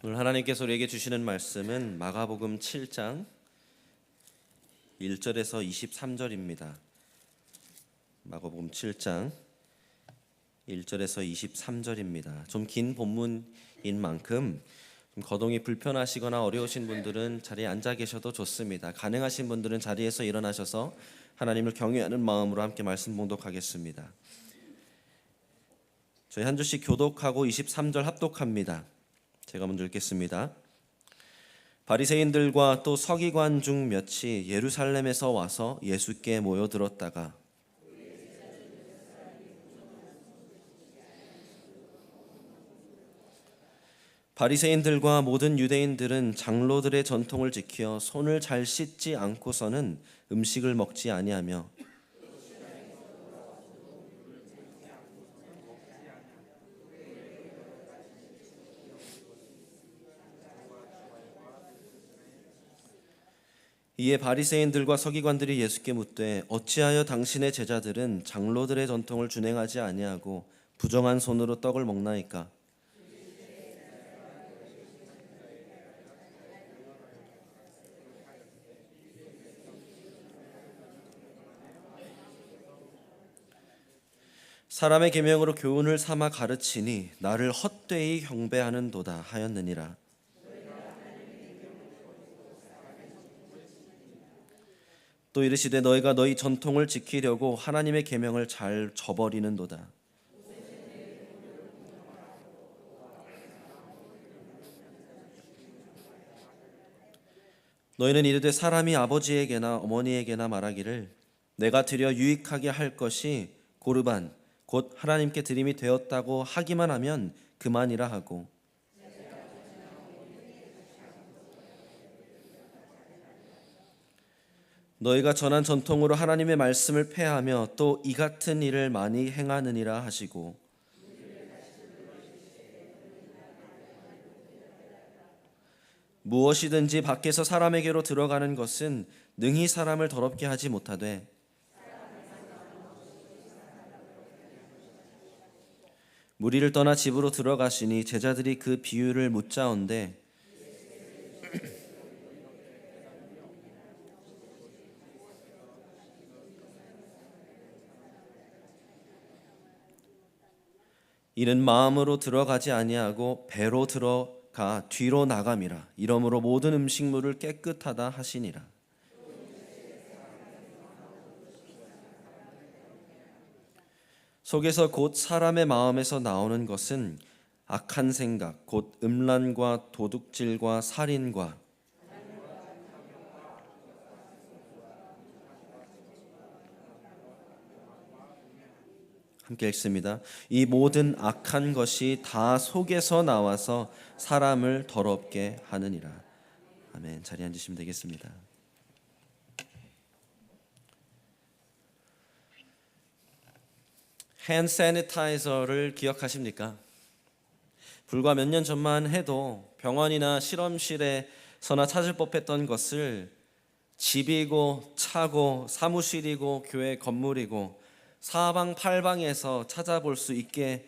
오늘 하나님께서 우리에게 주시는 말씀은 마가복음 7장 1절에서 23절입니다. 마가복음 7장 1절에서 23절입니다. 좀 긴 본문인 만큼 좀 거동이 불편하시거나 어려우신 분들은 자리에 앉아 계셔도 좋습니다. 가능하신 분들은 자리에서 일어나셔서 하나님을 경외하는 마음으로 함께 말씀 봉독하겠습니다. 저희 한 주씩 교독하고 23절 합독합니다. 제가 먼저 읽겠습니다. 바리새인들과 또 서기관 중 몇이 예루살렘에서 와서 예수께 모여들었다가 바리새인들과 모든 유대인들은 장로들의 전통을 지켜 손을 잘 씻지 않고서는 음식을 먹지 아니하며 이에 바리새인들과 서기관들이 예수께 묻되 어찌하여 당신의 제자들은 장로들의 전통을 준행하지 아니하고 부정한 손으로 떡을 먹나이까? 사람의 계명으로 교훈을 삼아 가르치니 나를 헛되이 경배하는도다 하였느니라. 또 이르시되 너희가 너희 전통을 지키려고 하나님의 계명을 잘 저버리는도다. 너희는 이르되 사람이 아버지에게나 어머니에게나 말하기를 내가 드려 유익하게 할 것이 고르반 곧 하나님께 드림이 되었다고 하기만 하면 그만이라 하고 너희가 전한 전통으로 하나님의 말씀을 폐하며 또 이 같은 일을 많이 행하느니라 하시고 무엇이든지 밖에서 사람에게로 들어가는 것은 능히 사람을 더럽게 하지 못하되 무리를 떠나 집으로 들어가시니 제자들이 그 비유를 묻자온데 이는 마음으로 들어가지 아니하고 배로 들어가 뒤로 나감이라. 이러므로 모든 음식물을 깨끗하다 하시니라. 속에서 곧 사람의 마음에서 나오는 것은 악한 생각 곧 음란과 도둑질과 살인과 함께 읽습니다. 이 모든 악한 것이 다 속에서 나와서 사람을 더럽게 하느니라. 아멘. 자리에 앉으시면 되겠습니다. 핸드 세니타이저를 기억하십니까? 불과 몇 년 전만 해도 병원이나 실험실에서나 찾을 법했던 것을 집이고 차고 사무실이고 교회 건물이고 사방팔방에서 찾아볼 수 있게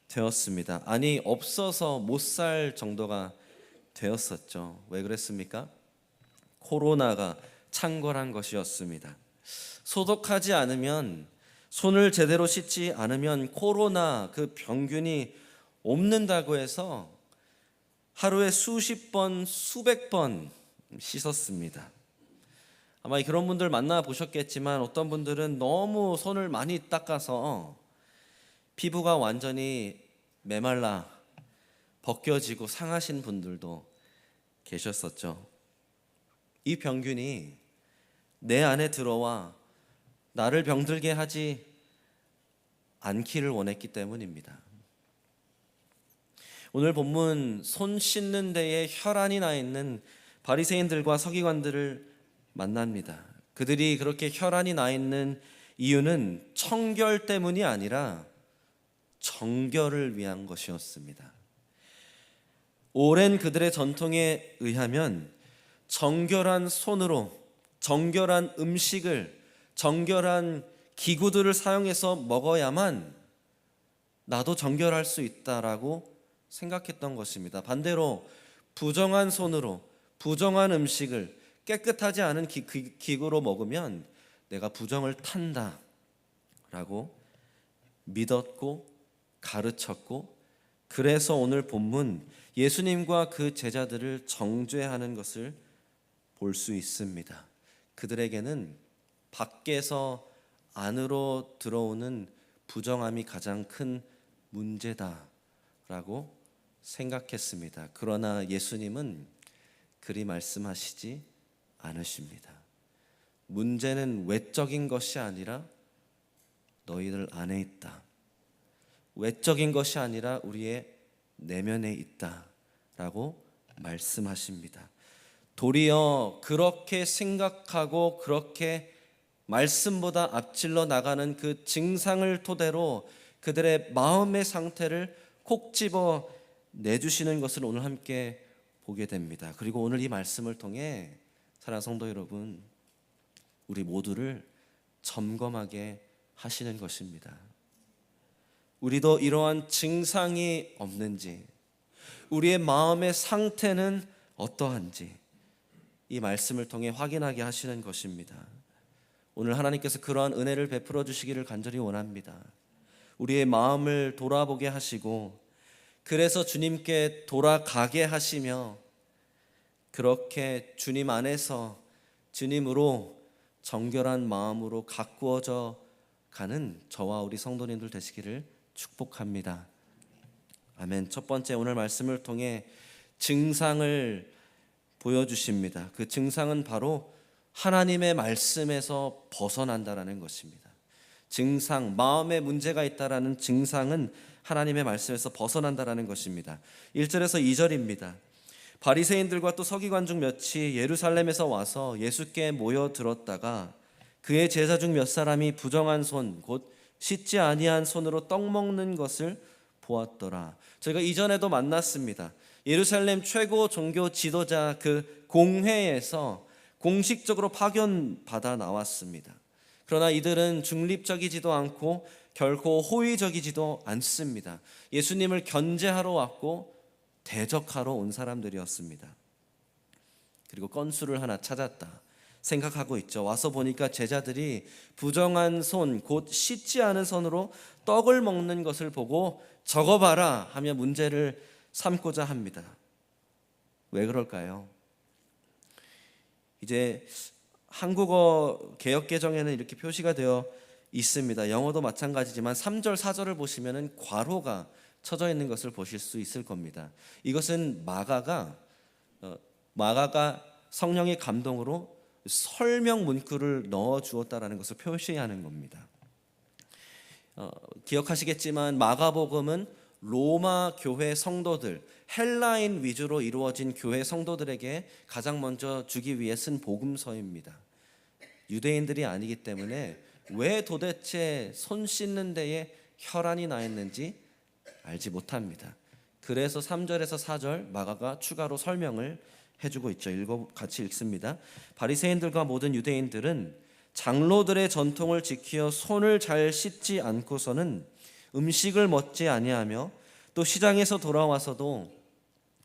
되었습니다. 아니 없어서 못 살 정도가 되었었죠. 왜 그랬습니까? 코로나가 창궐한 것이었습니다. 소독하지 않으면 손을 제대로 씻지 않으면 코로나 그 병균이 옮는다고 해서 하루에 수십 번 수백 번 씻었습니다. 아마 그런 분들 만나보셨겠지만 어떤 분들은 너무 손을 많이 닦아서 피부가 완전히 메말라 벗겨지고 상하신 분들도 계셨었죠. 이 병균이 내 안에 들어와 나를 병들게 하지 않기를 원했기 때문입니다. 오늘 본문 손 씻는 데에 혈안이 나 있는 바리새인들과 서기관들을 만납니다. 그들이 그렇게 혈안이 나 있는 이유는 청결 때문이 아니라 정결을 위한 것이었습니다. 오랜 그들의 전통에 의하면 정결한 손으로 정결한 음식을 정결한 기구들을 사용해서 먹어야만 나도 정결할 수 있다라고 생각했던 것입니다. 반대로 부정한 손으로 부정한 음식을 깨끗하지 않은 기구로 먹으면 내가 부정을 탄다 라고 믿었고 가르쳤고, 그래서 오늘 본문 예수님과 그 제자들을 정죄하는 것을 볼 수 있습니다. 그들에게는 밖에서 안으로 들어오는 부정함이 가장 큰 문제다라고 생각했습니다. 그러나 예수님은 그리 말씀하시지 않으십니다. 문제는 외적인 것이 아니라 너희들 안에 있다. 외적인 것이 아니라 우리의 내면에 있다라고 말씀하십니다. 도리어 그렇게 생각하고 그렇게 말씀보다 앞질러 나가는 그 증상을 토대로 그들의 마음의 상태를 콕 집어 내주시는 것을 오늘 함께 보게 됩니다. 그리고 오늘 이 말씀을 통해 사랑하는 성도 여러분, 우리 모두를 점검하게 하시는 것입니다. 우리도 이러한 증상이 없는지, 우리의 마음의 상태는 어떠한지 이 말씀을 통해 확인하게 하시는 것입니다. 오늘 하나님께서 그러한 은혜를 베풀어 주시기를 간절히 원합니다. 우리의 마음을 돌아보게 하시고, 그래서 주님께 돌아가게 하시며, 그렇게 주님 안에서 주님으로 정결한 마음으로 가꾸어져 가는 저와 우리 성도님들 되시기를 축복합니다. 아멘. 첫 번째, 오늘 말씀을 통해 증상을 보여주십니다. 그 증상은 바로 하나님의 말씀에서 벗어난다라는 것입니다. 증상, 마음에 문제가 있다라는 증상은 하나님의 말씀에서 벗어난다라는 것입니다. 1절에서 2절입니다. 바리새인들과 또 서기관 중 몇이 예루살렘에서 와서 예수께 모여들었다가 그의 제자 중 몇 사람이 부정한 손, 곧 씻지 아니한 손으로 떡 먹는 것을 보았더라. 저희가 이전에도 만났습니다. 예루살렘 최고 종교 지도자 그 공회에서 공식적으로 파견받아 나왔습니다. 그러나 이들은 중립적이지도 않고 결코 호의적이지도 않습니다. 예수님을 견제하러 왔고 대적하러 온 사람들이었습니다. 그리고 건수를 하나 찾았다 생각하고 있죠. 와서 보니까 제자들이 부정한 손, 곧 씻지 않은 손으로 떡을 먹는 것을 보고 적어봐라 하며 문제를 삼고자 합니다. 왜 그럴까요? 이제 한국어 개역개정에는 이렇게 표시가 되어 있습니다. 영어도 마찬가지지만 3절, 4절을 보시면 괄호가 쳐져 있는 것을 보실 수 있을 겁니다. 이것은 마가가 성령의 감동으로 설명 문구를 넣어 주었다라는 것을 표시하는 겁니다. 기억하시겠지만 마가복음은 로마 교회 성도들, 헬라인 위주로 이루어진 교회 성도들에게 가장 먼저 주기 위해 쓴 복음서입니다. 유대인들이 아니기 때문에 왜 도대체 손 씻는 데에 혈안이 나 있는지 알지 못합니다. 그래서 3절에서 4절 마가가 추가로 설명을 해주고 있죠. 같이 읽습니다. 바리새인들과 모든 유대인들은 장로들의 전통을 지키어 손을 잘 씻지 않고서는 음식을 먹지 아니하며, 또 시장에서 돌아와서도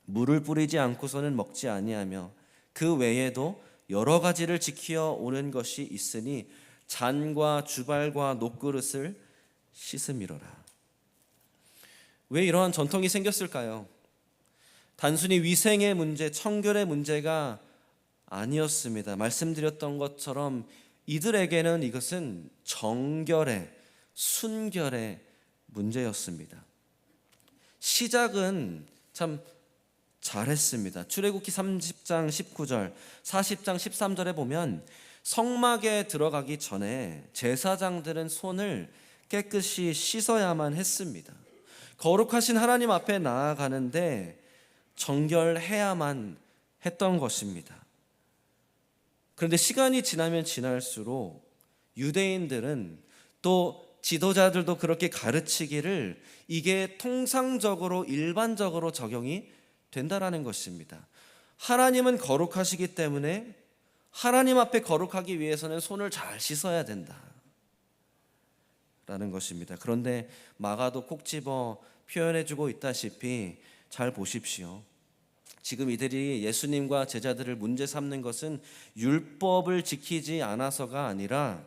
물을 뿌리지 않고서는 먹지 아니하며, 그 외에도 여러 가지를 지키어 오는 것이 있으니 잔과 주발과 녹그릇을 씻음이로라. 왜 이러한 전통이 생겼을까요? 단순히 위생의 문제, 청결의 문제가 아니었습니다. 말씀드렸던 것처럼 이들에게는 이것은 정결의, 순결의 문제였습니다. 시작은 참 잘했습니다. 출애굽기 30장 19절, 40장 13절에 보면 성막에 들어가기 전에 제사장들은 손을 깨끗이 씻어야만 했습니다. 거룩하신 하나님 앞에 나아가는데 정결해야만 했던 것입니다. 그런데 시간이 지나면 지날수록 유대인들은, 또 지도자들도 그렇게 가르치기를 이게 통상적으로 일반적으로 적용이 된다라는 것입니다. 하나님은 거룩하시기 때문에 하나님 앞에 거룩하기 위해서는 손을 잘 씻어야 된다 라는 것입니다. 그런데 마가도 콕 집어 표현해주고 있다시피 잘 보십시오. 지금 이들이 예수님과 제자들을 문제 삼는 것은 율법을 지키지 않아서가 아니라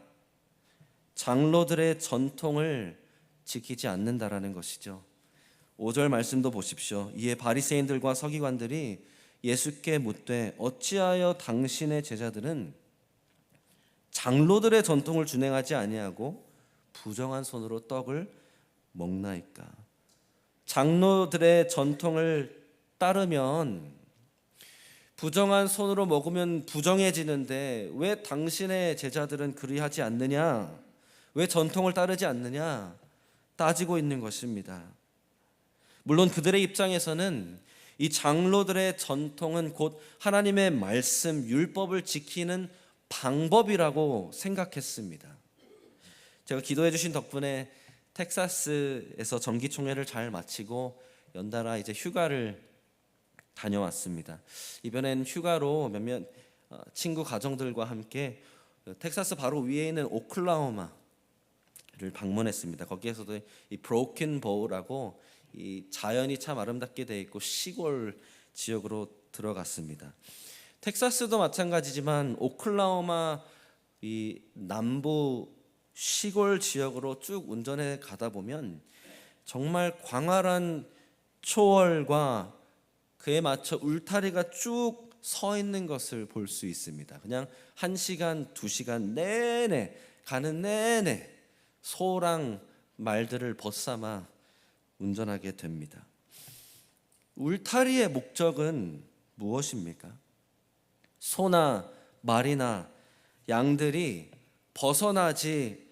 장로들의 전통을 지키지 않는다라는 것이죠. 5절 말씀도 보십시오. 이에 바리새인들과 서기관들이 예수께 묻되 어찌하여 당신의 제자들은 장로들의 전통을 준행하지 아니하고 부정한 손으로 떡을 먹나이까? 장로들의 전통을 따르면 부정한 손으로 먹으면 부정해지는데 왜 당신의 제자들은 그리하지 않느냐? 왜 전통을 따르지 않느냐? 따지고 있는 것입니다. 물론 그들의 입장에서는 이 장로들의 전통은 곧 하나님의 말씀, 율법을 지키는 방법이라고 생각했습니다. 제가 기도해 주신 덕분에 텍사스에서 정기총회를 잘 마치고 연달아 이제 휴가를 다녀왔습니다. 이번엔 휴가로 몇몇 친구 가정들과 함께 텍사스 바로 위에 있는 오클라호마를 방문했습니다. 거기에서도 이 브로큰 보우라고 이 자연이 참 아름답게 되어 있고 시골 지역으로 들어갔습니다. 텍사스도 마찬가지지만 오클라호마 이 남부 시골 지역으로 쭉 운전해 가다 보면 정말 광활한 초월과 그에 맞춰 울타리가 쭉 서 있는 것을 볼 수 있습니다. 그냥 1시간, 2시간 내내 가는 내내 소랑 말들을 벗삼아 운전하게 됩니다. 울타리의 목적은 무엇입니까? 소나 말이나 양들이 벗어나지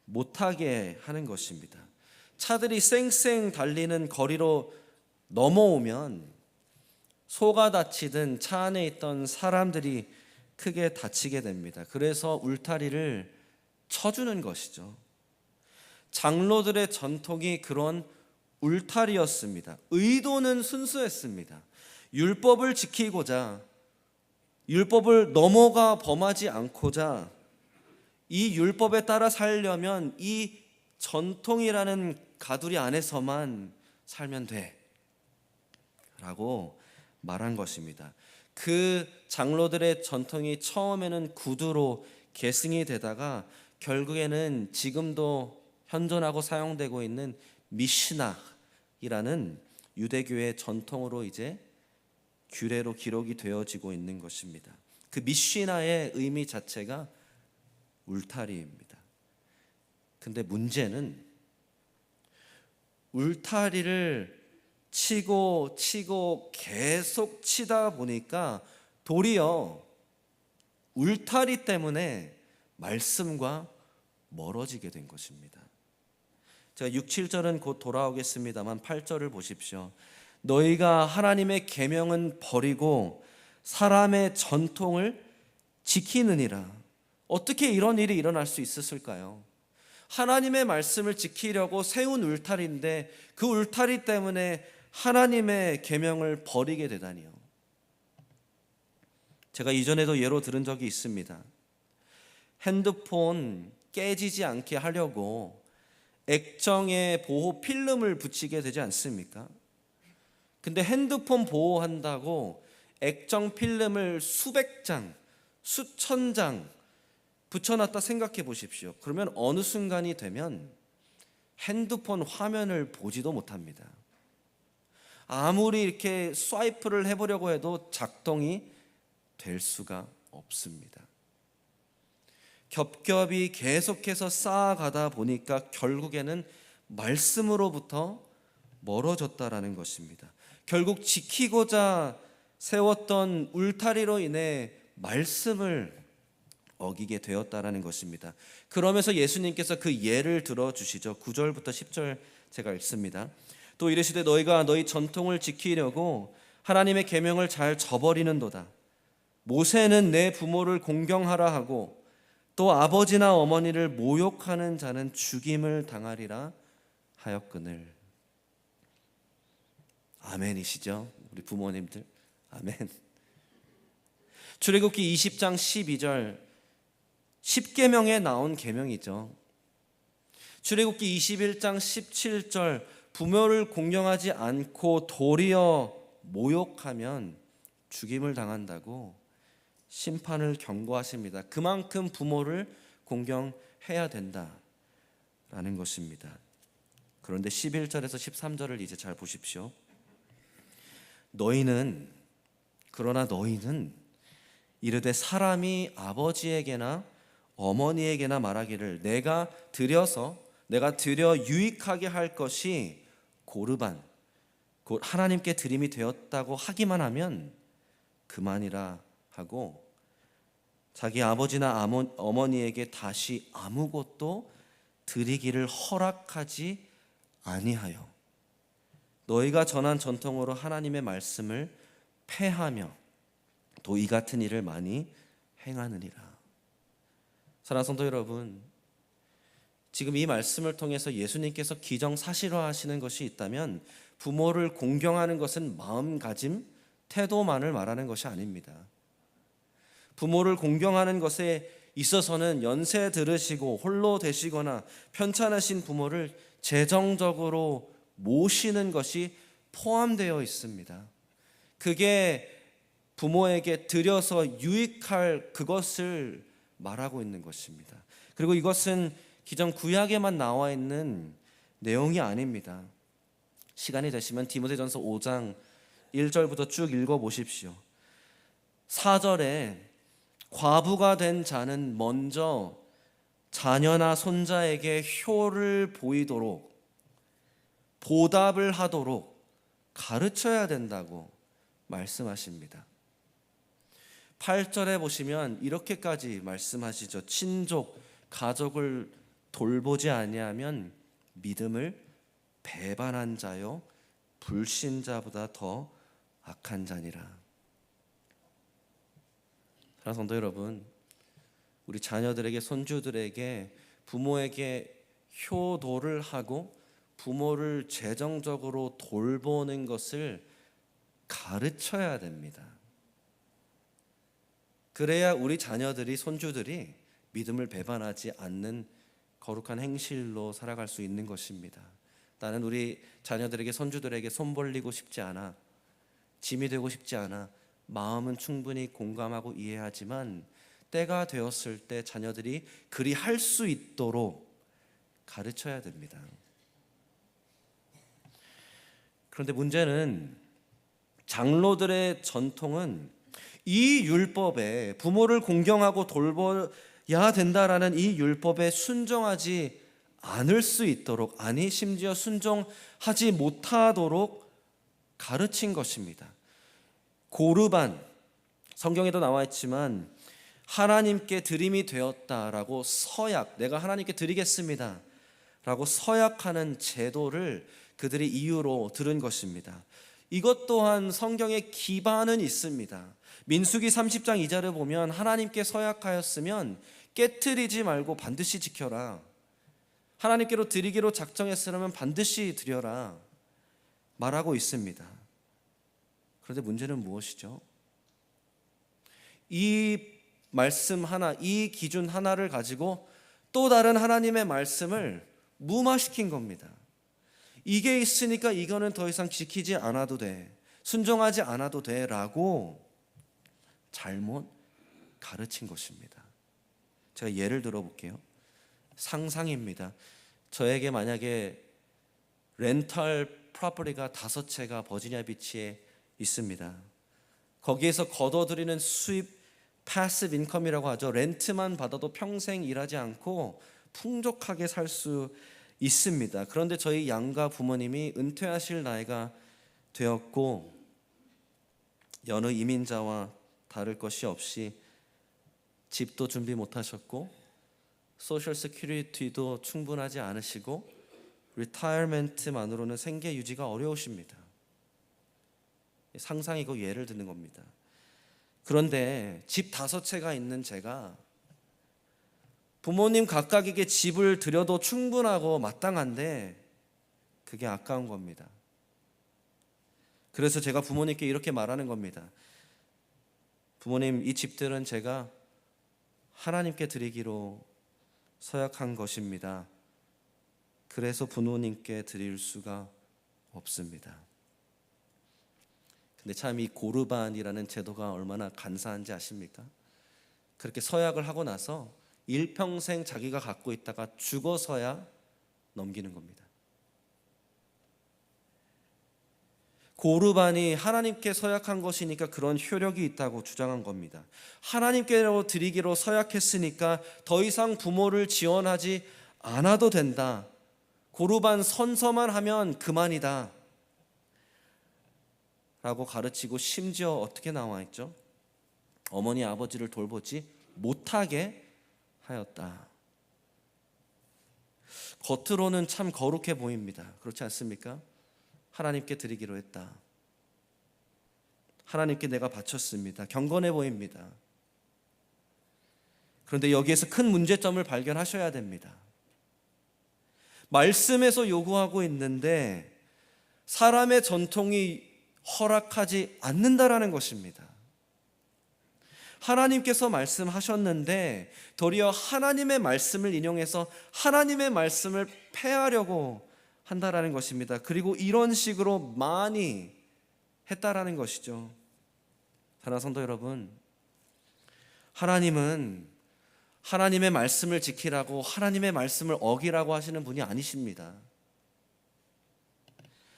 못하게 하는 것입니다. 차들이 쌩쌩 달리는 거리로 넘어오면 소가 다치든 차 안에 있던 사람들이 크게 다치게 됩니다. 그래서 울타리를 쳐주는 것이죠. 장로들의 전통이 그런 울타리였습니다. 의도는 순수했습니다. 율법을 지키고자, 율법을 넘어가 범하지 않고자, 이 율법에 따라 살려면 이 전통이라는 가두리 안에서만 살면 돼 라고 말한 것입니다. 그 장로들의 전통이 처음에는 구두로 계승이 되다가 결국에는 지금도 현존하고 사용되고 있는 미시나이라는 유대교의 전통으로 이제 규례로 기록이 되어지고 있는 것입니다. 그 미시나의 의미 자체가 울타리입니다. 근데 문제는 울타리를 치고 계속 치다 보니까 도리어 울타리 때문에 말씀과 멀어지게 된 것입니다. 제가 6, 7절은 곧 돌아오겠습니다만 8절을 보십시오. 너희가 하나님의 계명은 버리고 사람의 전통을 지키느니라. 어떻게 이런 일이 일어날 수 있었을까요? 하나님의 말씀을 지키려고 세운 울타리인데 그 울타리 때문에 하나님의 계명을 버리게 되다니요. 제가 이전에도 예로 들은 적이 있습니다. 핸드폰 깨지지 않게 하려고 액정에 보호 필름을 붙이게 되지 않습니까? 근데 핸드폰 보호한다고 액정 필름을 수백 장, 수천 장 붙여놨다 생각해 보십시오. 그러면 어느 순간이 되면 핸드폰 화면을 보지도 못합니다. 아무리 이렇게 스와이프를 해보려고 해도 작동이 될 수가 없습니다. 겹겹이 계속해서 쌓아가다 보니까 결국에는 말씀으로부터 멀어졌다라는 것입니다. 결국 지키고자 세웠던 울타리로 인해 말씀을 어기게 되었다라는 것입니다. 그러면서 예수님께서 그 예를 들어주시죠. 9절부터 10절 제가 읽습니다. 또 이르시되 너희가 너희 전통을 지키려고 하나님의 계명을 잘 저버리는도다. 모세는 내 부모를 공경하라 하고 또 아버지나 어머니를 모욕하는 자는 죽임을 당하리라 하였거늘. 아멘이시죠? 우리 부모님들 아멘. 출애굽기 20장 12절 10계명에 나온 계명이죠. 출애굽기 21장 17절 부모를 공경하지 않고 도리어 모욕하면 죽임을 당한다고 심판을 경고하십니다. 그만큼 부모를 공경해야 된다라는 것입니다. 그런데 11절에서 13절을 이제 잘 보십시오. 그러나 너희는 이르되 사람이 아버지에게나 어머니에게나 말하기를 내가 드려 유익하게 할 것이 고르반 곧 하나님께 드림이 되었다고 하기만 하면 그만이라 하고 자기 아버지나 어머니에게 다시 아무것도 드리기를 허락하지 아니하여 너희가 전한 전통으로 하나님의 말씀을 폐하며 또 이 같은 일을 많이 행하느니라. 사랑하는 성도 여러분, 지금 이 말씀을 통해서 예수님께서 기정사실화하시는 것이 있다면 부모를 공경하는 것은 마음가짐, 태도만을 말하는 것이 아닙니다. 부모를 공경하는 것에 있어서는 연세 들으시고 홀로 되시거나 편찮으신 부모를 재정적으로 모시는 것이 포함되어 있습니다. 그게 부모에게 드려서 유익할 그것을 말하고 있는 것입니다. 그리고 이것은 기존 구약에만 나와 있는 내용이 아닙니다. 시간이 되시면 디모데전서 5장 1절부터 쭉 읽어보십시오. 4절에 과부가 된 자는 먼저 자녀나 손자에게 효를 보이도록 보답을 하도록 가르쳐야 된다고 말씀하십니다. 8절에 보시면 이렇게까지 말씀하시죠. 친족, 가족을 돌보지 아니하면 믿음을 배반한 자요 불신자보다 더 악한 자니라. 사랑하는 성도 여러분, 우리 자녀들에게 손주들에게 부모에게 효도를 하고 부모를 재정적으로 돌보는 것을 가르쳐야 됩니다. 그래야 우리 자녀들이 손주들이 믿음을 배반하지 않는 거룩한 행실로 살아갈 수 있는 것입니다. 나는 우리 자녀들에게 손주들에게 손 벌리고 싶지 않아, 짐이 되고 싶지 않아. 마음은 충분히 공감하고 이해하지만 때가 되었을 때 자녀들이 그리 할 수 있도록 가르쳐야 됩니다. 그런데 문제는 장로들의 전통은 이 율법에 부모를 공경하고 돌봐야 된다라는 이 율법에 순종하지 않을 수 있도록, 아니 심지어 순종하지 못하도록 가르친 것입니다. 고르반, 성경에도 나와 있지만 하나님께 드림이 되었다라고 서약, 내가 하나님께 드리겠습니다 라고 서약하는 제도를 그들이 이유로 들은 것입니다. 이것 또한 성경에 기반은 있습니다. 민수기 30장 2절을 보면 하나님께 서약하였으면 깨트리지 말고 반드시 지켜라. 하나님께로 드리기로 작정했으면 반드시 드려라 말하고 있습니다. 그런데 문제는 무엇이죠? 이 말씀 하나, 이 기준 하나를 가지고 또 다른 하나님의 말씀을 무마시킨 겁니다. 이게 있으니까 이거는 더 이상 지키지 않아도 돼, 순종하지 않아도 돼 라고 잘못 가르친 것입니다. 제가 예를 들어볼게요. 상상입니다. 저에게 만약에 렌탈 프로퍼티가 5채가 버지니아 비치에 있습니다. 거기에서 거둬들이는 수입, 패시브 인컴이라고 하죠. 렌트만 받아도 평생 일하지 않고 풍족하게 살 수 있습니다. 그런데 저희 양가 부모님이 은퇴하실 나이가 되었고 여느 이민자와 다를 것이 없이 집도 준비 못하셨고 소셜 세큐리티도 충분하지 않으시고 리타이어먼트만으로는 생계 유지가 어려우십니다. 상상이고 예를 드는 겁니다. 그런데 집 5채가 있는 제가 부모님 각각에게 집을 드려도 충분하고 마땅한데 그게 아까운 겁니다. 그래서 제가 부모님께 이렇게 말하는 겁니다. 부모님, 이 집들은 제가 하나님께 드리기로 서약한 것입니다. 그래서 부모님께 드릴 수가 없습니다. 근데 참 이 고르반이라는 제도가 얼마나 간사한지 아십니까? 그렇게 서약을 하고 나서 일평생 자기가 갖고 있다가 죽어서야 넘기는 겁니다. 고르반이 하나님께 서약한 것이니까 그런 효력이 있다고 주장한 겁니다. 하나님께로 드리기로 서약했으니까 더 이상 부모를 지원하지 않아도 된다. 고르반 선서만 하면 그만이다 라고 가르치고, 심지어 어떻게 나와 있죠? 어머니 아버지를 돌보지 못하게 하였다. 겉으로는 참 거룩해 보입니다. 그렇지 않습니까? 하나님께 드리기로 했다. 하나님께 내가 바쳤습니다. 경건해 보입니다. 그런데 여기에서 큰 문제점을 발견하셔야 됩니다. 말씀에서 요구하고 있는데 사람의 전통이 허락하지 않는다라는 것입니다. 하나님께서 말씀하셨는데 도리어 하나님의 말씀을 인용해서 하나님의 말씀을 폐하려고 한다라는 것입니다. 그리고 이런 식으로 많이 했다라는 것이죠. 사랑하는 성도 여러분, 하나님은 하나님의 말씀을 지키라고, 하나님의 말씀을 어기라고 하시는 분이 아니십니다.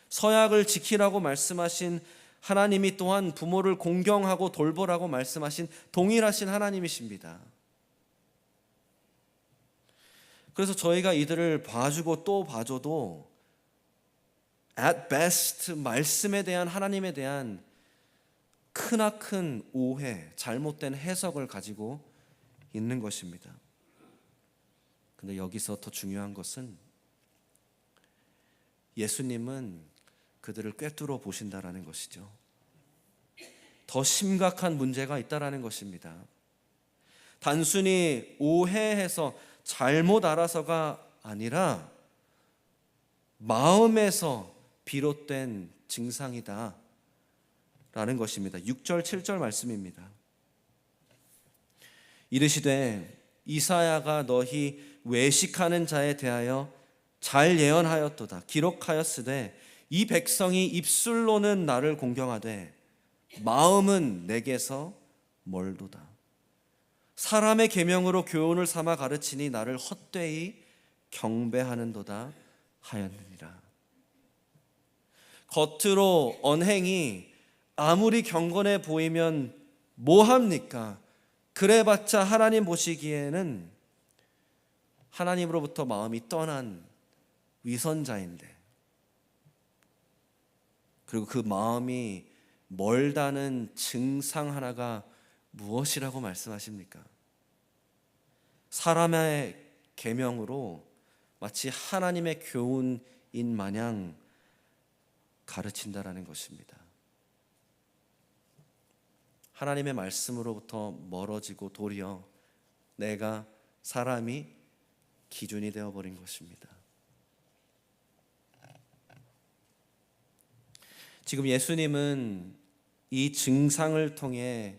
서약을 지키라고 말씀하신 하나님이 또한 부모를 공경하고 돌보라고 말씀하신 동일하신 하나님이십니다. 그래서 저희가 이들을 봐주고 또 봐줘도 at best 말씀에 대한, 하나님에 대한 크나큰 오해, 잘못된 해석을 가지고 있는 것입니다. 근데 여기서 더 중요한 것은 예수님은 그들을 꿰뚫어 보신다라는 것이죠. 더 심각한 문제가 있다라는 것입니다. 단순히 오해해서 잘못 알아서가 아니라 마음에서 비롯된 증상이다 라는 것입니다. 6절 7절 말씀입니다. 이르시되 이사야가 너희 외식하는 자에 대하여 잘 예언하였도다. 기록하였으되 이 백성이 입술로는 나를 공경하되 마음은 내게서 멀도다. 사람의 계명으로 교훈을 삼아 가르치니 나를 헛되이 경배하는도다 하였느니라. 겉으로 언행이 아무리 경건해 보이면 뭐합니까? 그래봤자 하나님 보시기에는 하나님으로부터 마음이 떠난 위선자인데, 그리고 그 마음이 멀다는 증상 하나가 무엇이라고 말씀하십니까? 사람의 계명으로 마치 하나님의 교훈인 마냥 가르친다라는 것입니다. 하나님의 말씀으로부터 멀어지고 도리어 내가, 사람이 기준이 되어버린 것입니다. 지금 예수님은 이 증상을 통해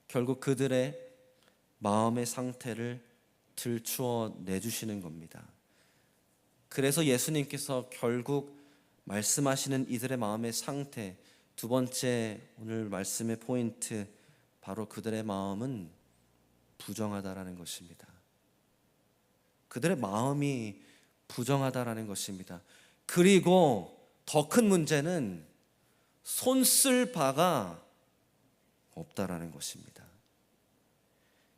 결국 그들의 마음의 상태를 들추어 내주시는 겁니다. 그래서 예수님께서 결국 말씀하시는 이들의 마음의 상태, 두 번째 오늘 말씀의 포인트, 바로 그들의 마음은 부정하다라는 것입니다. 그들의 마음이 부정하다라는 것입니다. 그리고 더 큰 문제는 손쓸 바가 없다라는 것입니다.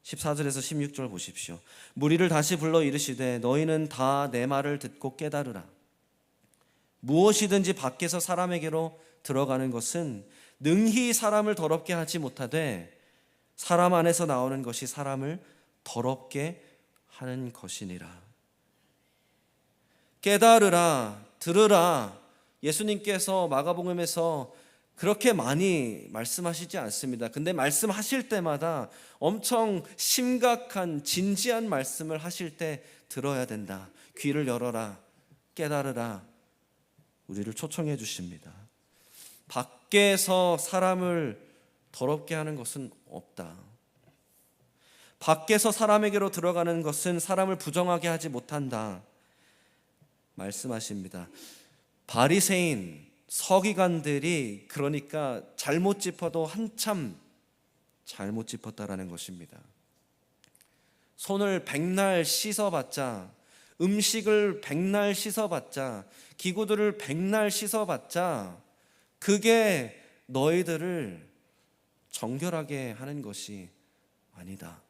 14절에서 16절 보십시오. 무리를 다시 불러 이르시되 너희는 다 내 말을 듣고 깨달으라. 무엇이든지 밖에서 사람에게로 들어가는 것은 능히 사람을 더럽게 하지 못하되 사람 안에서 나오는 것이 사람을 더럽게 하는 것이니라. 깨달으라, 들으라. 예수님께서 마가복음에서 그렇게 많이 말씀하시지 않습니다. 근데 말씀하실 때마다 엄청 심각한 진지한 말씀을 하실 때 들어야 된다. 귀를 열어라, 깨달으라. 우리를 초청해 주십니다. 밖에서 사람을 더럽게 하는 것은 없다. 밖에서 사람에게로 들어가는 것은 사람을 부정하게 하지 못한다 말씀하십니다. 바리새인, 서기관들이 그러니까 잘못 짚어도 한참 잘못 짚었다라는 것입니다. 손을 백날 씻어봤자, 음식을 백날 씻어봤자, 기구들을 백날 씻어봤자 그게 너희들을 정결하게 하는 것이 아니다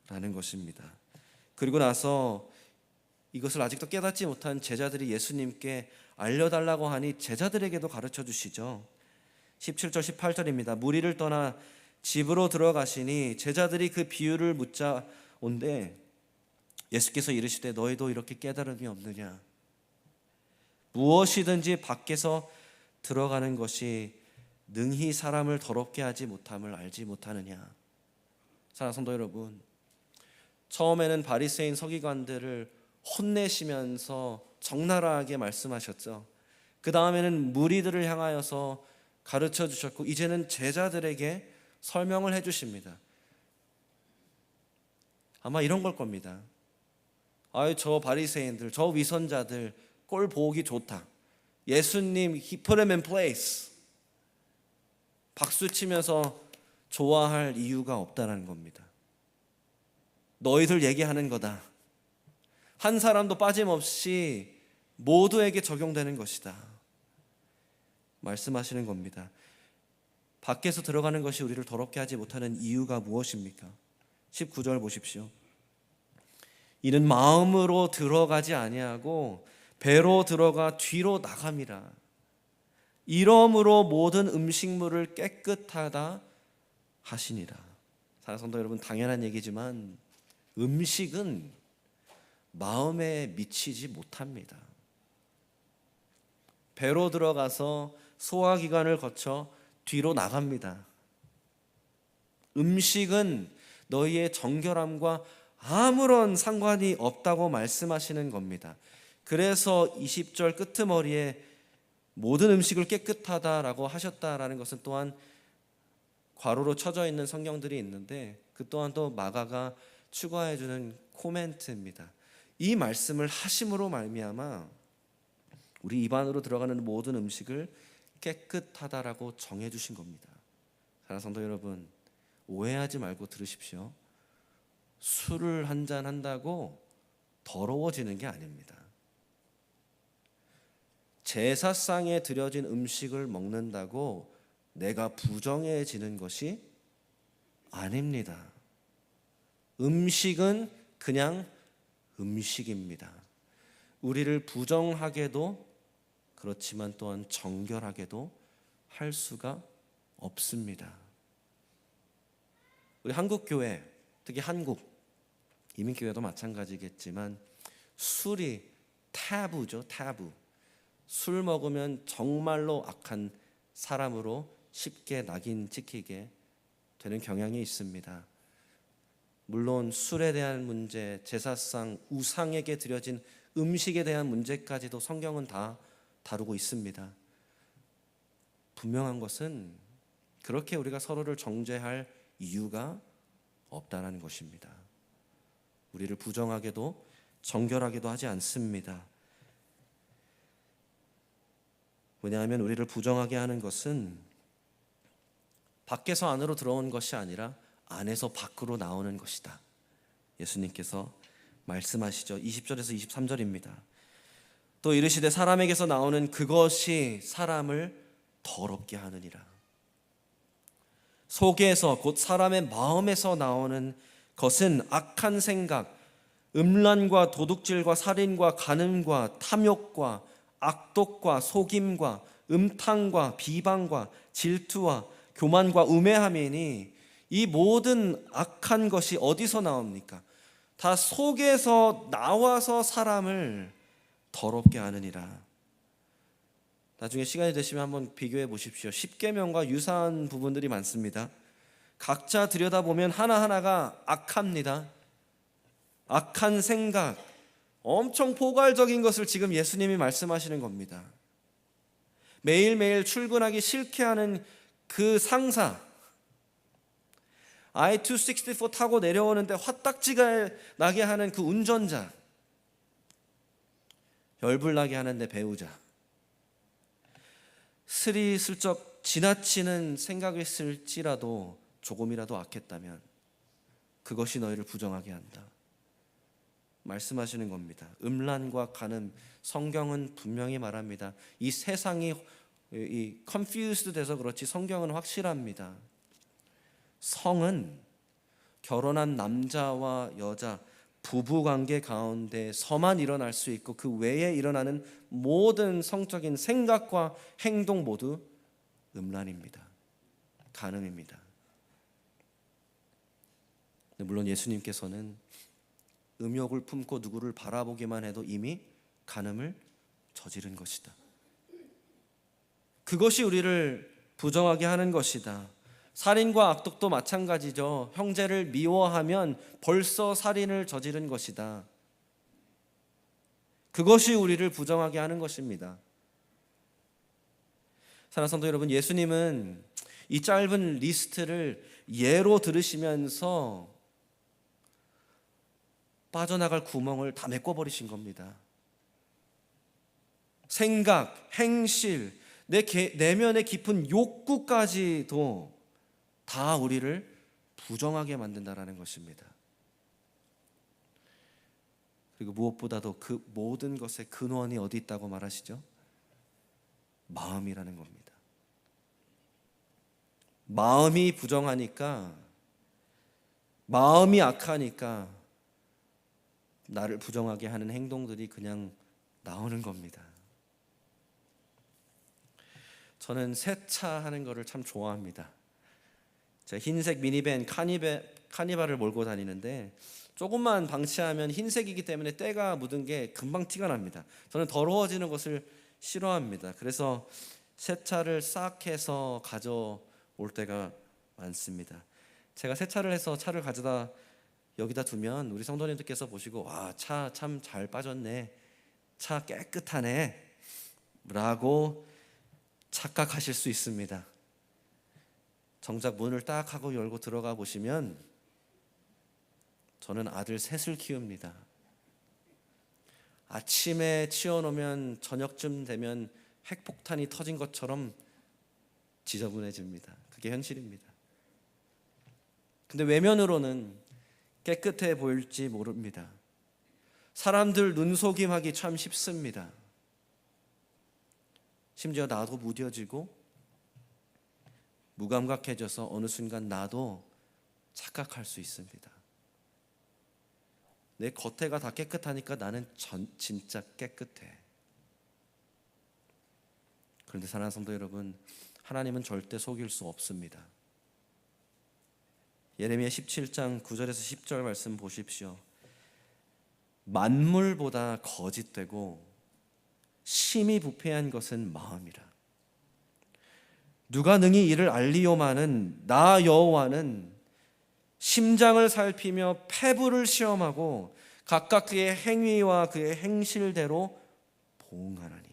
라는 것입니다. 그리고 나서 이것을 아직도 깨닫지 못한 제자들이 예수님께 알려달라고 하니 제자들에게도 가르쳐 주시죠. 17절 18절입니다. 무리를 떠나 집으로 들어가시니 제자들이 그 비유를 묻자 온데 예수께서 이르시되 너희도 이렇게 깨달음이 없느냐? 무엇이든지 밖에서 들어가는 것이 능히 사람을 더럽게 하지 못함을 알지 못하느냐? 사랑하는 성도 여러분, 처음에는 바리새인 서기관들을 혼내시면서 적나라하게 말씀하셨죠. 그 다음에는 무리들을 향하여서 가르쳐 주셨고 이제는 제자들에게 설명을 해 주십니다. 아마 이런 걸 겁니다. 아유, 저 바리새인들, 저 위선자들 꼴 보기 좋다. 예수님 He put him in place. 박수 치면서 좋아할 이유가 없다는 겁니다. 너희들 얘기하는 거다. 한 사람도 빠짐없이 모두에게 적용되는 것이다 말씀하시는 겁니다. 밖에서 들어가는 것이 우리를 더럽게 하지 못하는 이유가 무엇입니까? 19절 보십시오. 이는 마음으로 들어가지 아니하고 배로 들어가 뒤로 나감이라. 이러므로 모든 음식물을 깨끗하다 하시니라. 사랑하는 성도 여러분, 당연한 얘기지만 음식은 마음에 미치지 못합니다. 배로 들어가서 소화기관을 거쳐 뒤로 나갑니다. 음식은 너희의 정결함과 아무런 상관이 없다고 말씀하시는 겁니다. 그래서 20절 끄트머리에 모든 음식을 깨끗하다라고 하셨다라는 것은 또한 괄호로 쳐져 있는 성경들이 있는데 그 또한 또 마가가 추가해 주는 코멘트입니다. 이 말씀을 하심으로 말미암아 우리 입안으로 들어가는 모든 음식을 깨끗하다라고 정해 주신 겁니다. 사랑하는 성도 여러분, 오해하지 말고 들으십시오. 술을 한잔 한다고 더러워지는 게 아닙니다. 제사상에 드려진 음식을 먹는다고 내가 부정해지는 것이 아닙니다. 음식은 그냥 음식입니다. 우리를 부정하게도 그렇지만 또한 정결하게도 할 수가 없습니다. 우리 한국교회, 특히 한국 이민교회도 마찬가지겠지만 술이 타부죠. 타부. 술 먹으면 정말로 악한 사람으로 쉽게 낙인 찍히게 되는 경향이 있습니다. 물론 술에 대한 문제, 제사상 우상에게 드려진 음식에 대한 문제까지도 성경은 다 다루고 있습니다. 분명한 것은 그렇게 우리가 서로를 정죄할 이유가 없다는 것입니다. 우리를 부정하게도 정결하게도 하지 않습니다. 왜냐하면 우리를 부정하게 하는 것은 밖에서 안으로 들어온 것이 아니라 안에서 밖으로 나오는 것이다. 예수님께서 말씀하시죠. 20절에서 23절입니다. 또 이르시되 사람에게서 나오는 그것이 사람을 더럽게 하느니라. 속에서 곧 사람의 마음에서 나오는 것은 악한 생각, 음란과 도둑질과 살인과 간음과 탐욕과 악독과 속임과 음탕과 비방과 질투와 교만과 우매함이니 이 모든 악한 것이 어디서 나옵니까? 다 속에서 나와서 사람을 더럽게 하느니라. 나중에 시간이 되시면 한번 비교해 보십시오. 십계명과 유사한 부분들이 많습니다. 각자 들여다보면 하나하나가 악합니다. 악한 생각, 엄청 포괄적인 것을 지금 예수님이 말씀하시는 겁니다. 매일매일 출근하기 싫게 하는 그 상사, I-264 타고 내려오는데 화딱지가 나게 하는 그 운전자, 열불나게 하는 내 배우자, 스리슬쩍 지나치는 생각이었을지라도 조금이라도 악했다면 그것이 너희를 부정하게 한다 말씀하시는 겁니다. 음란과 간음, 성경은 분명히 말합니다. 이 세상이 confused 돼서 그렇지 성경은 확실합니다. 성은 결혼한 남자와 여자 부부관계 가운데서만 일어날 수 있고 그 외에 일어나는 모든 성적인 생각과 행동 모두 음란입니다. 간음입니다. 물론 예수님께서는 음욕을 품고 누구를 바라보기만 해도 이미 간음을 저지른 것이다. 그것이 우리를 부정하게 하는 것이다. 살인과 악독도 마찬가지죠. 형제를 미워하면 벌써 살인을 저지른 것이다. 그것이 우리를 부정하게 하는 것입니다. 사랑하는 성도 여러분, 예수님은 이 짧은 리스트를 예로 들으시면서 빠져나갈 구멍을 다 메꿔버리신 겁니다. 생각, 행실, 내 내면의 깊은 욕구까지도 다 우리를 부정하게 만든다라는 것입니다. 그리고 무엇보다도 그 모든 것의 근원이 어디 있다고 말하시죠? 마음이라는 겁니다. 마음이 부정하니까, 마음이 악하니까 나를 부정하게 하는 행동들이 그냥 나오는 겁니다. 저는 세차하는 거를 참 좋아합니다. 제가 흰색 미니밴 카니발을 몰고 다니는데 조금만 방치하면 흰색이기 때문에 때가 묻은 게 금방 티가 납니다. 저는 더러워지는 것을 싫어합니다. 그래서 세차를 싹 해서 가져올 때가 많습니다. 제가 세차를 해서 차를 가져다 여기다 두면 우리 성도님들께서 보시고 와, 차 참 잘 빠졌네, 차 깨끗하네 라고 착각하실 수 있습니다. 정작 문을 딱 하고 열고 들어가 보시면 저는 아들 셋을 키웁니다. 아침에 치워놓으면 저녁쯤 되면 핵폭탄이 터진 것처럼 지저분해집니다. 그게 현실입니다. 근데 외면으로는 깨끗해 보일지 모릅니다. 사람들 눈속임하기 참 쉽습니다. 심지어 나도 무뎌지고 무감각해져서 어느 순간 나도 착각할 수 있습니다. 내 겉에가 다 깨끗하니까 나는 진짜 깨끗해. 그런데 사랑하는 성도 여러분, 하나님은 절대 속일 수 없습니다. 예레미야 17장 9절에서 10절 말씀 보십시오. 만물보다 거짓되고 심히 부패한 것은 마음이라. 누가 능히 이를 알리오마는 나 여호와는 심장을 살피며 폐부를 시험하고 각각 그의 행위와 그의 행실대로 보응하나니.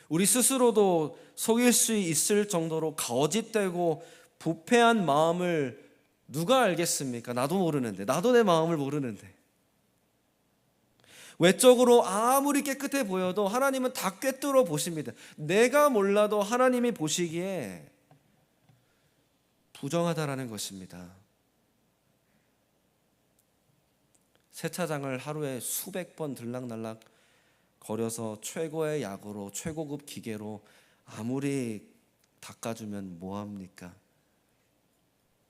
우리 스스로도 속일 수 있을 정도로 거짓되고 부패한 마음을 누가 알겠습니까? 나도 모르는데, 나도 내 마음을 모르는데. 외적으로 아무리 깨끗해 보여도 하나님은 다 꿰뚫어 보십니다. 내가 몰라도 하나님이 보시기에 부정하다라는 것입니다. 세차장을 하루에 수백 번 들락날락 거려서 최고의 약으로 최고급 기계로 아무리 닦아주면 뭐합니까?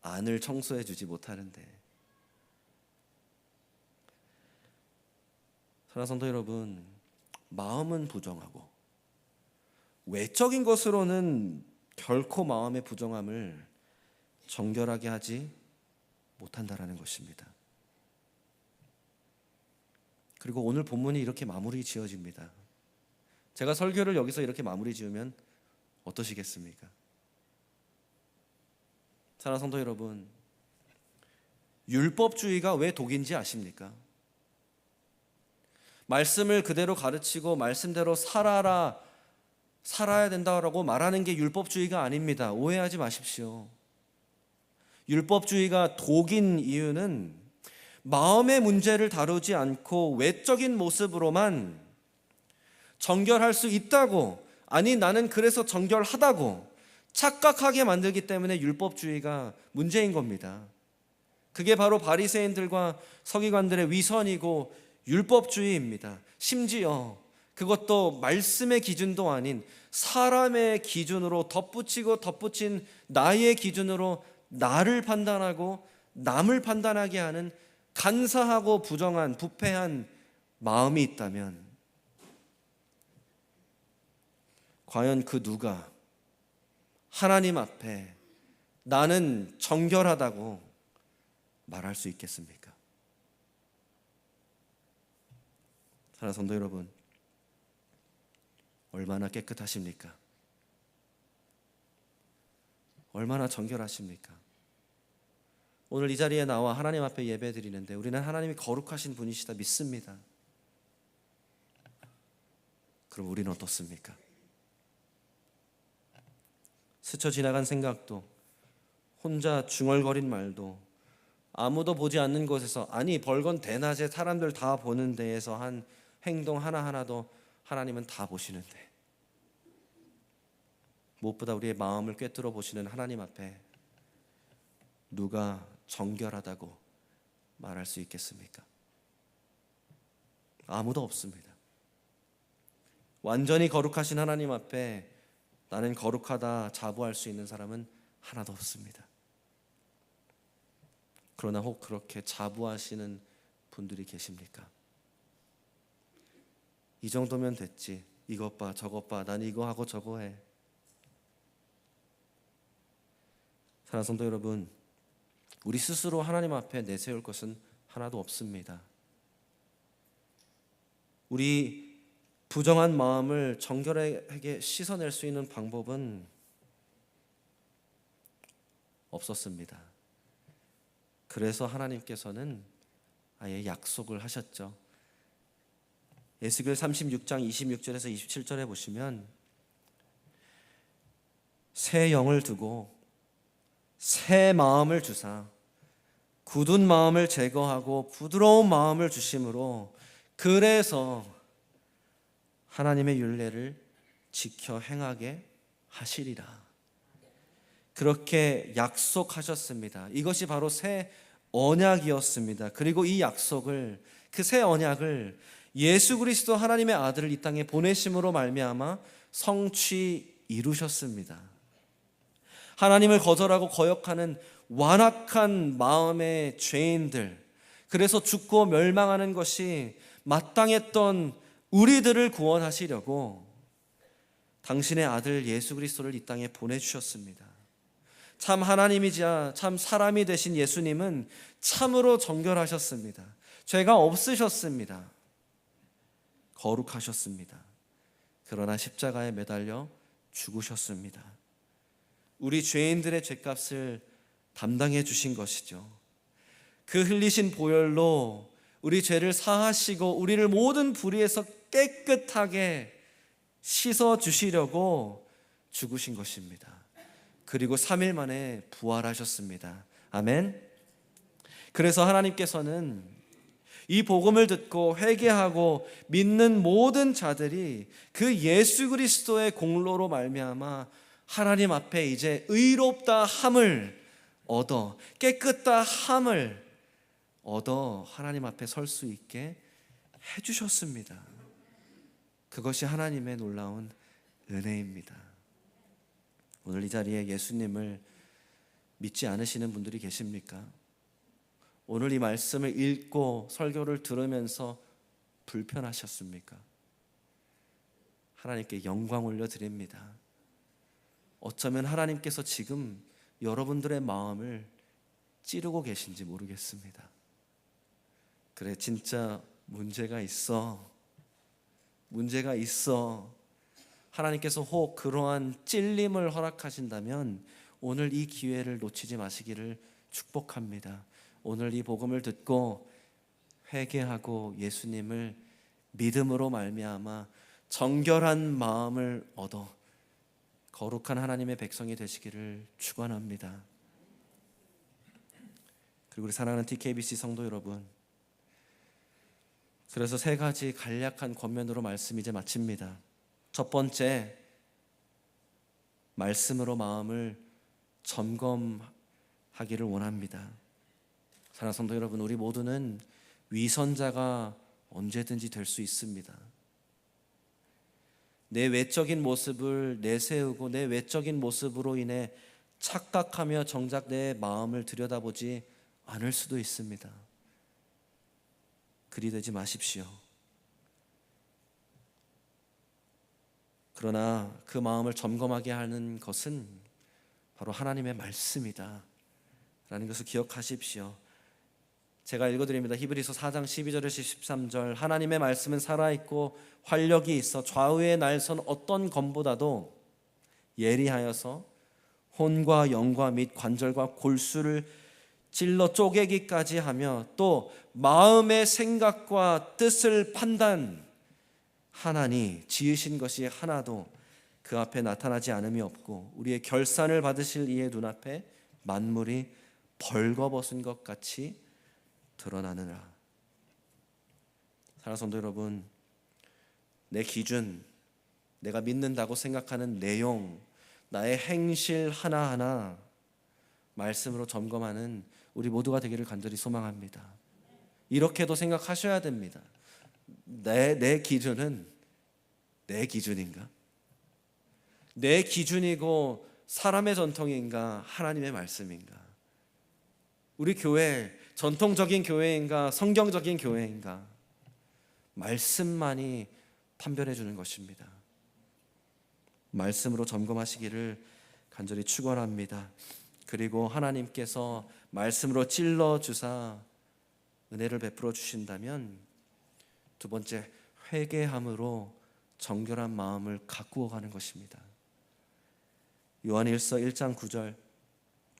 안을 청소해 주지 못하는데. 사랑하는 성도 여러분, 마음은 부정하고 외적인 것으로는 결코 마음의 부정함을 정결하게 하지 못한다라는 것입니다. 그리고 오늘 본문이 이렇게 마무리 지어집니다. 제가 설교를 여기서 이렇게 마무리 지으면 어떠시겠습니까? 사랑하는 성도 여러분, 율법주의가 왜 독인지 아십니까? 말씀을 그대로 가르치고 말씀대로 살아야 된다고 말하는 게 율법주의가 아닙니다. 오해하지 마십시오. 율법주의가 독인 이유는 마음의 문제를 다루지 않고 외적인 모습으로만 정결할 수 있다고, 아니 나는 그래서 정결하다고 착각하게 만들기 때문에 율법주의가 문제인 겁니다. 그게 바로 바리새인들과 서기관들의 위선이고 율법주의입니다. 심지어 그것도 말씀의 기준도 아닌 사람의 기준으로 덧붙인 나의 기준으로 나를 판단하고 남을 판단하게 하는 간사하고 부정한 부패한 마음이 있다면 과연 그 누가 하나님 앞에 나는 정결하다고 말할 수 있겠습니까? 사랑하는 성도 여러분, 얼마나 깨끗하십니까? 얼마나 정결하십니까? 오늘 이 자리에 나와 하나님 앞에 예배드리는데 우리는 하나님이 거룩하신 분이시다 믿습니다. 그럼 우리는 어떻습니까? 스쳐 지나간 생각도, 혼자 중얼거린 말도, 아무도 보지 않는 곳에서, 아니 벌건 대낮에 사람들 다 보는 데에서 한 행동 하나하나도 하나님은 다 보시는데, 무엇보다 우리의 마음을 꿰뚫어 보시는 하나님 앞에 누가 정결하다고 말할 수 있겠습니까? 아무도 없습니다. 완전히 거룩하신 하나님 앞에 나는 거룩하다 자부할 수 있는 사람은 하나도 없습니다. 그러나 혹 그렇게 자부하시는 분들이 계십니까? 이 정도면 됐지, 이것 봐 저것 봐, 난 이거 하고 저거 해. 사랑하는 성도 여러분, 우리 스스로 하나님 앞에 내세울 것은 하나도 없습니다. 우리 부정한 마음을 정결하게 씻어낼 수 있는 방법은 없었습니다. 그래서 하나님께서는 아예 약속을 하셨죠. 에스겔 36장 26절에서 27절에 보시면 새 영을 두고 새 마음을 주사 굳은 마음을 제거하고 부드러운 마음을 주심으로 그래서 하나님의 율례를 지켜 행하게 하시리라. 그렇게 약속하셨습니다. 이것이 바로 새 언약이었습니다. 그리고 이 약속을, 그 새 언약을 예수 그리스도 하나님의 아들을 이 땅에 보내심으로 말미암아 성취 이루셨습니다. 하나님을 거절하고 거역하는 완악한 마음의 죄인들, 그래서 죽고 멸망하는 것이 마땅했던 우리들을 구원하시려고 당신의 아들 예수 그리스도를 이 땅에 보내주셨습니다. 참 하나님이자 참 사람이 되신 예수님은 참으로 정결하셨습니다. 죄가 없으셨습니다. 거룩하셨습니다. 그러나 십자가에 매달려 죽으셨습니다. 우리 죄인들의 죄값을 담당해 주신 것이죠. 그 흘리신 보혈로 우리 죄를 사하시고 우리를 모든 불의에서 깨끗하게 씻어 주시려고 죽으신 것입니다. 그리고 3일 만에 부활하셨습니다. 아멘. 그래서 하나님께서는 이 복음을 듣고 회개하고 믿는 모든 자들이 그 예수 그리스도의 공로로 말미암아 하나님 앞에 이제 의롭다 함을 얻어, 깨끗다 함을 얻어 하나님 앞에 설 수 있게 해주셨습니다. 그것이 하나님의 놀라운 은혜입니다. 오늘 이 자리에 예수님을 믿지 않으시는 분들이 계십니까? 오늘 이 말씀을 읽고 설교를 들으면서 불편하셨습니까? 하나님께 영광 올려드립니다. 어쩌면 하나님께서 지금 여러분들의 마음을 찌르고 계신지 모르겠습니다. 그래, 진짜 문제가 있어. 하나님께서 혹 그러한 찔림을 허락하신다면 오늘 이 기회를 놓치지 마시기를 축복합니다. 오늘 이 복음을 듣고 회개하고 예수님을 믿음으로 말미암아 정결한 마음을 얻어 거룩한 하나님의 백성이 되시기를 축원합니다. 그리고 우리 사랑하는 TKBC 성도 여러분, 그래서 세 가지 간략한 권면으로 말씀 이제 마칩니다. 첫 번째, 말씀으로 마음을 점검하기를 원합니다. 사랑하는 성도 여러분, 우리 모두는 위선자가 언제든지 될 수 있습니다. 내 외적인 모습을 내세우고 내 외적인 모습으로 인해 착각하며 정작 내 마음을 들여다보지 않을 수도 있습니다. 그리 되지 마십시오. 그러나 그 마음을 점검하게 하는 것은 바로 하나님의 말씀이다 라는 것을 기억하십시오. 제가 읽어드립니다. 히브리서 4장 12절에서 13절. 하나님의 말씀은 살아있고 활력이 있어 좌우의 날선 어떤 검보다도 예리하여서 혼과 영과 및 관절과 골수를 찔러 쪼개기까지 하며 또 마음의 생각과 뜻을 판단하나니 지으신 것이 하나도 그 앞에 나타나지 않음이 없고 우리의 결산을 받으실 이의 눈앞에 만물이 벌거벗은 것 같이 드러나느라. 사랑하는 성도 여러분, 내 기준, 내가 믿는다고 생각하는 내용, 나의 행실 하나하나 말씀으로 점검하는 우리 모두가 되기를 간절히 소망합니다. 이렇게도 생각하셔야 됩니다. 내 기준은 내 기준인가? 내 기준이고 사람의 전통인가? 하나님의 말씀인가? 우리 교회 전통적인 교회인가? 성경적인 교회인가? 말씀만이 판별해 주는 것입니다. 말씀으로 점검하시기를 간절히 축원합니다. 그리고 하나님께서 말씀으로 찔러 주사 은혜를 베풀어 주신다면 두 번째, 회개함으로 정결한 마음을 가꾸어 가는 것입니다. 요한일서 1장 9절.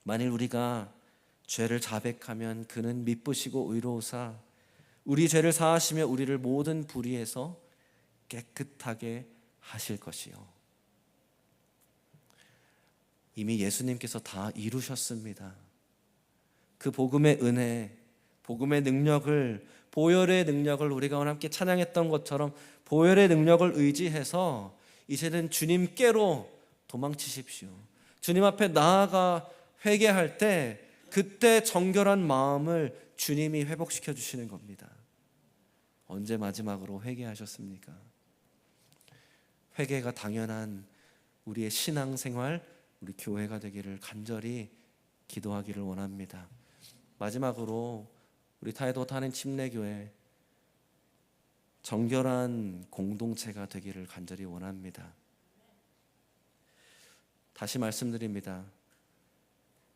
만일 우리가 죄를 자백하면 그는 미쁘시고 의로우사 우리 죄를 사하시며 우리를 모든 불의에서 깨끗하게 하실 것이요. 이미 예수님께서 다 이루셨습니다. 그 복음의 은혜, 복음의 능력을, 보혈의 능력을 우리가 오늘 함께 찬양했던 것처럼 보혈의 능력을 의지해서 이제는 주님께로 도망치십시오. 주님 앞에 나아가 회개할 때 그때 정결한 마음을 주님이 회복시켜 주시는 겁니다. 언제 마지막으로 회개하셨습니까? 회개가 당연한 우리의 신앙생활, 우리 교회가 되기를 간절히 기도하기를 원합니다. 마지막으로 우리 타이도타는 침례교회 정결한 공동체가 되기를 간절히 원합니다. 다시 말씀드립니다.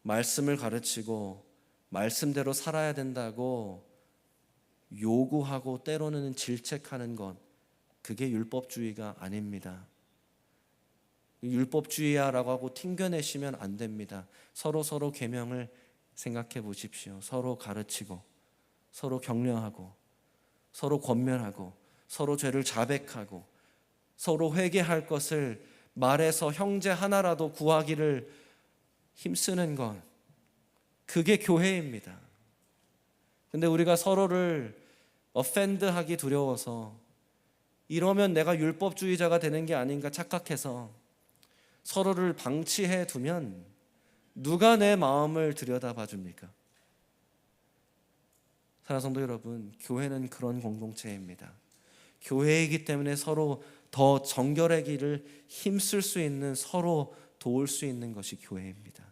말씀을 가르치고 말씀대로 살아야 된다고 요구하고 때로는 질책하는 것, 그게 율법주의가 아닙니다. 율법주의야라고 하고 튕겨내시면 안 됩니다. 서로 계명을 생각해 보십시오. 서로 가르치고 서로 격려하고 서로 권면하고 서로 죄를 자백하고 서로 회개할 것을 말해서 형제 하나라도 구하기를 힘쓰는 것, 그게 교회입니다. 근데 우리가 서로를 offend하기 두려워서 이러면 내가 율법주의자가 되는 게 아닌가 착각해서 서로를 방치해 두면 누가 내 마음을 들여다봐 줍니까? 사랑하는 성도 여러분, 교회는 그런 공동체입니다. 교회이기 때문에 서로 더 정결하기를 힘쓸 수 있는, 서로 도울 수 있는 것이 교회입니다.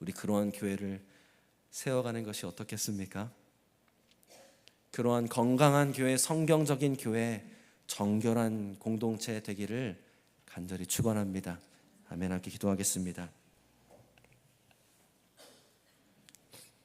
우리 그러한 교회를 세워가는 것이 어떻겠습니까? 그러한 건강한 교회, 성경적인 교회, 정결한 공동체 되기를 간절히 축원합니다. 아멘. 함께 기도하겠습니다.